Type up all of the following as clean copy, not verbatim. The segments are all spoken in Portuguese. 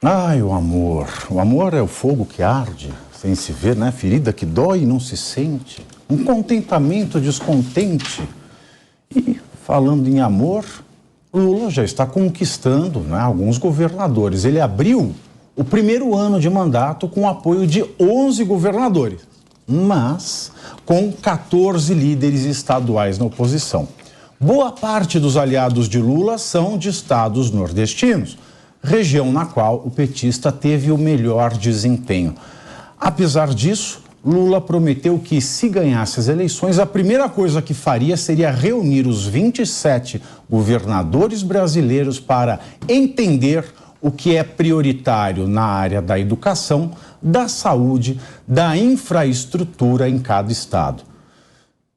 Ai, o amor. O amor é o fogo que arde, sem se ver, né? Ferida que dói e não se sente. Um contentamento descontente. E, falando em amor, Lula já está conquistando, né, alguns governadores. Ele abriu o primeiro ano de mandato com o apoio de 11 governadores, mas com 14 líderes estaduais na oposição. Boa parte dos aliados de Lula são de estados nordestinos, região na qual o petista teve o melhor desempenho. Apesar disso, Lula prometeu que, se ganhasse as eleições, a primeira coisa que faria seria reunir os 27 governadores brasileiros para entender o que é prioritário na área da educação, da saúde, da infraestrutura em cada estado.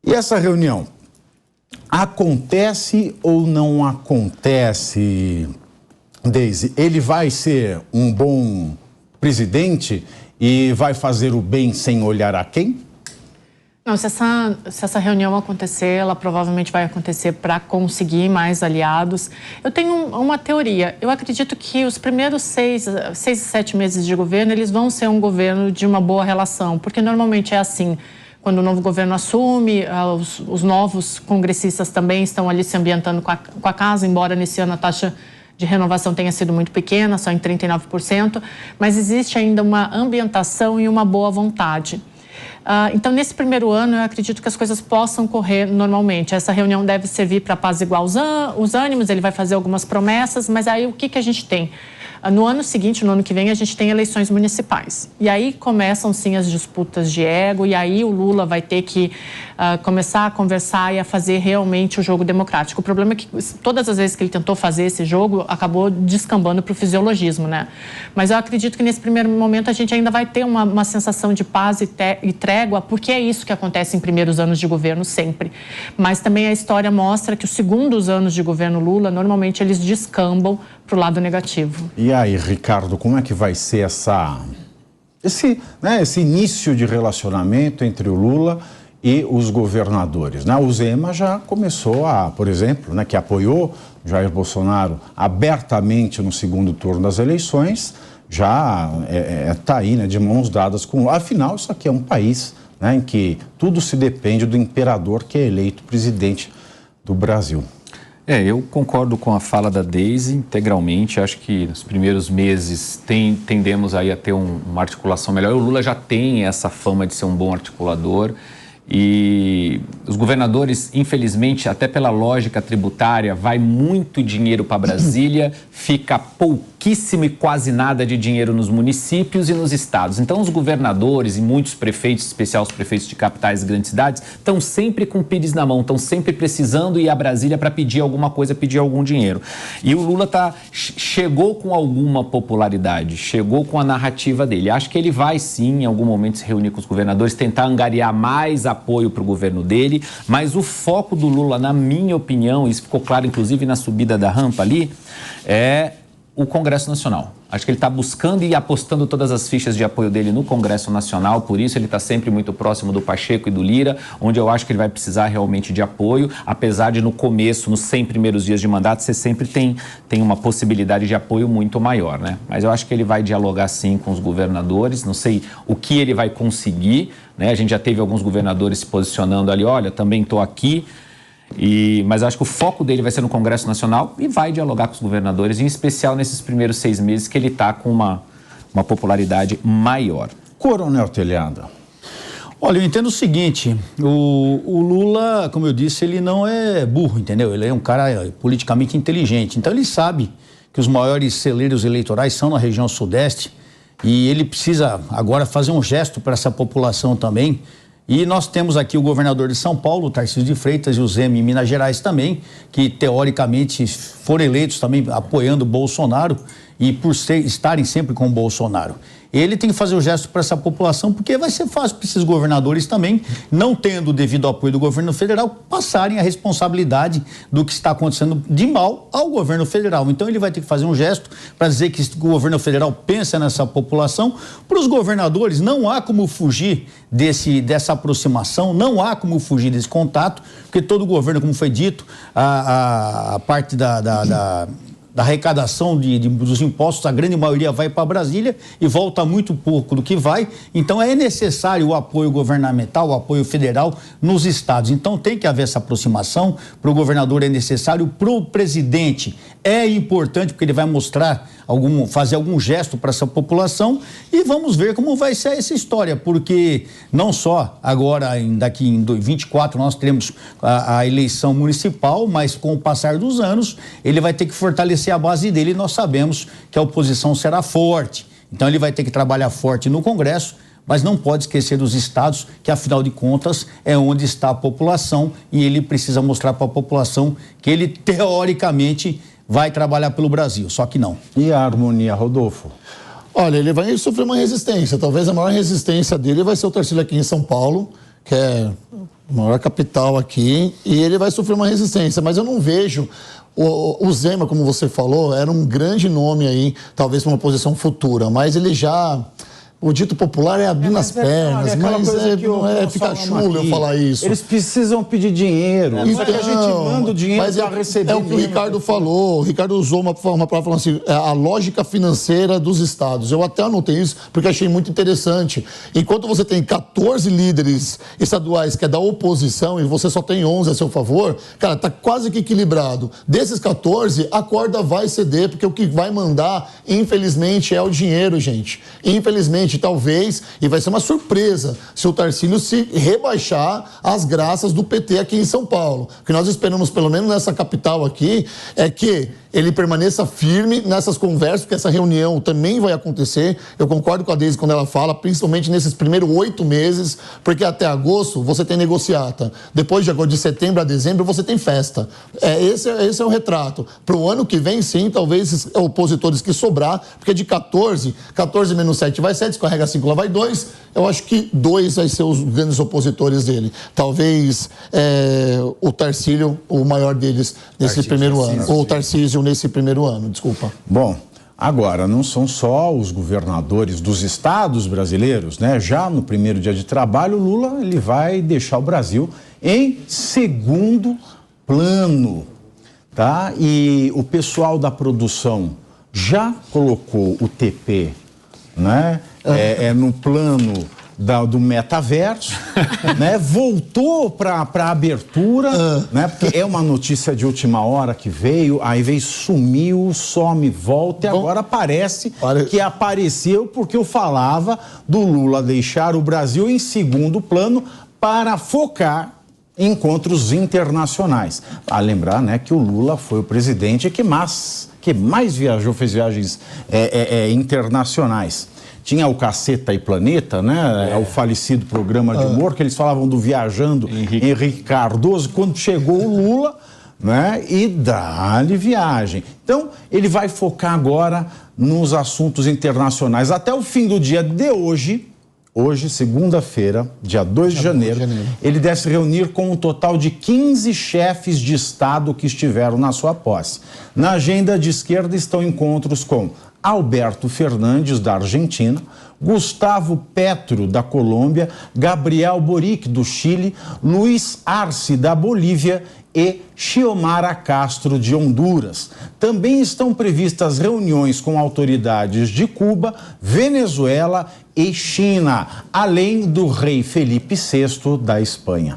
E essa reunião acontece ou não acontece, Deise? Ele vai ser um bom presidente e vai fazer o bem sem olhar a quem? Não, se essa reunião acontecer, ela provavelmente vai acontecer para conseguir mais aliados. Eu tenho uma teoria. Eu acredito que os primeiros 6 a 7 meses de governo, eles vão ser um governo de uma boa relação, porque normalmente é assim. Quando o novo governo assume, os novos congressistas também estão ali se ambientando com a casa, embora nesse ano a taxa de renovação tenha sido muito pequena, só em 39%, mas existe ainda uma ambientação e uma boa vontade. Então, nesse primeiro ano, eu acredito que as coisas possam correr normalmente. Essa reunião deve servir para apaziguar os ânimos, ele vai fazer algumas promessas, mas aí o que a gente tem? No ano seguinte, no ano que vem, a gente tem eleições municipais. E aí começam, sim, as disputas de ego, e aí o Lula vai ter que começar a conversar e a fazer realmente o jogo democrático. O problema é que todas as vezes que ele tentou fazer esse jogo, acabou descambando para o fisiologismo, né? Mas eu acredito que nesse primeiro momento a gente ainda vai ter uma sensação de paz e trégua, porque é isso que acontece em primeiros anos de governo sempre. Mas também a história mostra que os segundos anos de governo Lula, normalmente eles descambam para o lado negativo. E aí, Ricardo, como é que vai ser esse início de relacionamento entre o Lula e os governadores, né? O Zema já começou por exemplo, né, que apoiou Jair Bolsonaro abertamente no segundo turno das eleições, já está aí, né, de mãos dadas com Lula. Afinal, isso aqui é um país, né, em que tudo se depende do imperador que é eleito presidente do Brasil. Eu concordo com a fala da Deise integralmente. Acho que nos primeiros meses tendemos aí a ter uma articulação melhor. O Lula já tem essa fama de ser um bom articulador e os governadores, infelizmente, até pela lógica tributária, vai muito dinheiro para Brasília, fica pouquíssimo e quase nada de dinheiro nos municípios e nos estados. Então, os governadores e muitos prefeitos, em especial os prefeitos de capitais e grandes cidades, estão sempre com o pires na mão, estão sempre precisando ir a Brasília para pedir alguma coisa, pedir algum dinheiro. E o Lula chegou com alguma popularidade, chegou com a narrativa dele. Acho que ele vai, sim, em algum momento se reunir com os governadores, tentar angariar mais apoio para o governo dele, mas o foco do Lula, na minha opinião, isso ficou claro inclusive na subida da rampa ali, é o Congresso Nacional. Acho que ele está buscando e apostando todas as fichas de apoio dele no Congresso Nacional, por isso ele está sempre muito próximo do Pacheco e do Lira, onde eu acho que ele vai precisar realmente de apoio, apesar de no começo, nos 100 primeiros dias de mandato, você sempre tem uma possibilidade de apoio muito maior, né? Mas eu acho que ele vai dialogar sim com os governadores, não sei o que ele vai conseguir, né? A gente já teve alguns governadores se posicionando ali, olha, também estou aqui, mas acho que o foco dele vai ser no Congresso Nacional e vai dialogar com os governadores, em especial nesses primeiros 6 meses que ele está com uma popularidade maior. Coronel Telhada. Olha, eu entendo o seguinte, o Lula, como eu disse, ele não é burro, entendeu? Ele é um cara politicamente inteligente, então ele sabe que os maiores celeiros eleitorais são na região sudeste e ele precisa agora fazer um gesto para essa população também. E nós temos aqui o governador de São Paulo, o Tarcísio de Freitas, e o Zema em Minas Gerais também, que teoricamente foram eleitos também apoiando o Bolsonaro e por estarem sempre com o Bolsonaro. Ele tem que fazer o gesto para essa população, porque vai ser fácil para esses governadores também, não tendo o devido apoio do governo federal, passarem a responsabilidade do que está acontecendo de mal ao governo federal. Então ele vai ter que fazer um gesto para dizer que o governo federal pensa nessa população. Para os governadores não há como fugir dessa aproximação, não há como fugir desse contato, porque todo governo, como foi dito, a parte da arrecadação dos impostos, a grande maioria vai para Brasília e volta muito pouco do que vai. Então é necessário o apoio governamental, o apoio federal nos estados. Então tem que haver essa aproximação. Para o governador é necessário, para o presidente é importante, porque ele vai mostrar fazer algum gesto para essa população, e vamos ver como vai ser essa história, porque não só agora, daqui em 2024, nós teremos a eleição municipal, mas com o passar dos anos, ele vai ter que fortalecer a base dele, e nós sabemos que a oposição será forte. Então ele vai ter que trabalhar forte no Congresso, mas não pode esquecer dos estados, que afinal de contas é onde está a população, e ele precisa mostrar para a população que ele, teoricamente, vai trabalhar pelo Brasil, só que não. E a harmonia, Rodolfo? Olha, ele vai sofrer uma resistência. Talvez a maior resistência dele vai ser o Tarcísio aqui em São Paulo, que é a maior capital aqui, e ele vai sofrer uma resistência. Mas eu não vejo... O Zema, como você falou, era um grande nome aí, talvez para uma posição futura, mas ele já... O dito popular é abrir nas pernas, mas fica chulo eu falar isso. Eles precisam pedir dinheiro, então, que a gente manda o dinheiro para receber. É o que o Ricardo falou. O Ricardo usou uma palavra falando assim, a lógica financeira dos estados. Eu até anotei isso porque achei muito interessante. Enquanto você tem 14 líderes estaduais que é da oposição e você só tem 11 a seu favor, cara, tá quase que equilibrado. Desses 14, a corda vai ceder, porque o que vai mandar, infelizmente, é o dinheiro, gente. Infelizmente, talvez, e vai ser uma surpresa se o Tarcísio se rebaixar às graças do PT aqui em São Paulo. O que nós esperamos, pelo menos nessa capital aqui, é que ele permaneça firme nessas conversas, porque essa reunião também vai acontecer. Eu concordo com a Deise quando ela fala, principalmente nesses primeiros 8 meses, porque até agosto você tem negociata. Depois de setembro a dezembro você tem festa. Esse é o retrato. Para o ano que vem, sim, talvez esses opositores que sobrar, porque de 14 menos 7 vai 7, carrega 5, lá vai 2. Eu acho que 2 vai ser os grandes opositores dele. Talvez o Tarcísio, o maior deles, nesse primeiro ano. Ou o Tarcísio nesse primeiro ano, desculpa. Bom, agora, não são só os governadores dos estados brasileiros, né? Já no primeiro dia de trabalho, o Lula ele vai deixar o Brasil em segundo plano, tá? E o pessoal da produção já colocou o TP, né? No plano do metaverso, né? Voltou para a abertura, né? Porque é uma notícia de última hora que veio, aí sumiu, some, volta, e agora parece que apareceu porque eu falava do Lula deixar o Brasil em segundo plano para focar em encontros internacionais. A lembrar, né, que o Lula foi o presidente que mais viajou, fez viagens internacionais. Tinha o Caceta e Planeta, né? O falecido programa de humor, que eles falavam do viajando Henrique Cardoso, quando chegou o Lula, né? E dá-lhe viagem. Então, ele vai focar agora nos assuntos internacionais. Até o fim do dia de hoje, segunda-feira, dia 2 de janeiro, ele deve se reunir com um total de 15 chefes de Estado que estiveram na sua posse. Na agenda de esquerda estão encontros com Alberto Fernandes, da Argentina, Gustavo Petro, da Colômbia, Gabriel Boric, do Chile, Luiz Arce, da Bolívia e Xiomara Castro, de Honduras. Também estão previstas reuniões com autoridades de Cuba, Venezuela e China, além do rei Felipe VI, da Espanha.